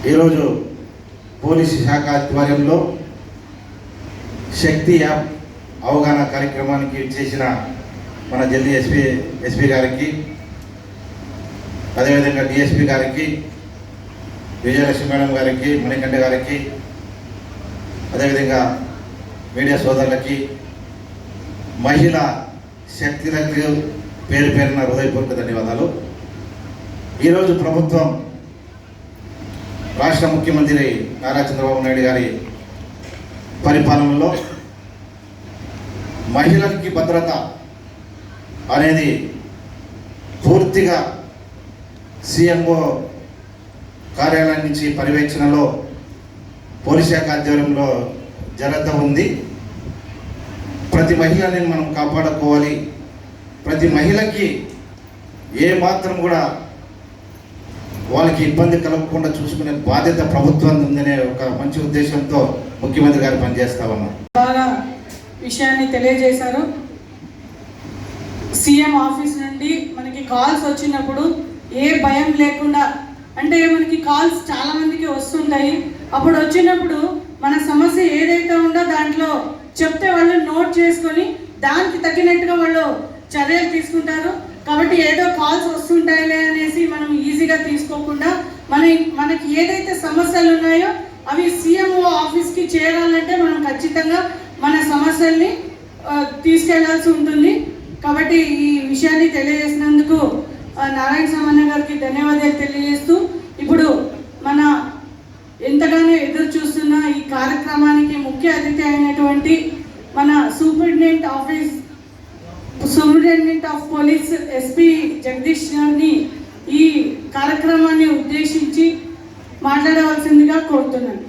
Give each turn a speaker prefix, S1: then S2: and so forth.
S1: ఈరోజు పోలీసు శాఖ ఆధ్వర్యంలో శక్తి యాప్ అవగాహన కార్యక్రమానికి చేసిన మన ఢిల్లీ ఎస్పీ గారికి, అదేవిధంగా డిఎస్పీ గారికి, విజయలక్ష్మి మేడం గారికి, మణికంఠ గారికి, అదేవిధంగా మీడియా సోదరులకి, మహిళా శక్తులకు పేరు పేరున హృదయపూర్వక ధన్యవాదాలు. ఈరోజు ప్రభుత్వం రాష్ట్ర ముఖ్యమంత్రి నారా చంద్రబాబు నాయుడు గారి పరిపాలనలో మహిళలకి భద్రత అనేది పూర్తిగా సీఎంఓ కార్యాలయం నుంచి పర్యవేక్షణలో పోలీస్ శాఖ ఆధ్వర్యంలో జరుగుతూ ఉంది. ప్రతి మహిళని మనం కాపాడుకోవాలి, ప్రతి మహిళకి ఏ మాత్రం కూడా వాళ్ళకి ఇబ్బంది కలగకుండా చూసుకునే బాధ్యత ప్రభుత్వానికి ఉందనే ఒక మంచి ఉద్దేశంతో ముఖ్యమంత్రి గారు పనిచేస్తా ఉన్నారు.
S2: బాగా విషయాన్ని తెలియజేశారు. సీఎం ఆఫీస్ నుండి మనకి కాల్స్ వచ్చినప్పుడు ఏ భయం లేకుండా, అంటే మనకి కాల్స్ చాలా మందికి వస్తుంటాయి. అప్పుడు వచ్చినప్పుడు మన సమస్య ఏదైతే ఉందో దాంట్లో చెప్తే వాళ్ళు నోట్ చేసుకొని దానికి తగినట్టుగా వాళ్ళు చర్యలు తీసుకుంటారు. కాబట్టి ఏదో కాల్స్ వస్తుంటాయిలే అనేసి మనం ఈజీగా తీసుకోకుండా మనకి ఏదైతే సమస్యలు ఉన్నాయో అవి సీఎంఓ ఆఫీస్కి చేరాలంటే మనం ఖచ్చితంగా మన సమస్యల్ని తీసుకెళ్లాల్సి ఉంటుంది. కాబట్టి ఈ విషయాన్ని తెలియజేసినందుకు నారాయణ సామాన్య గారికి ధన్యవాదాలు తెలియజేస్తూ, ఇప్పుడు మన ఎంతగానో ఎదురు చూస్తున్న ఈ కార్యక్రమానికి ముఖ్య అతిథి అయినటువంటి మన superintendent of police SP Jagadish గారిని ఈ కార్యక్రమాన్ని ఉద్దేశించి మాట్లాడవలసిందిగా కోరుతున్నాను.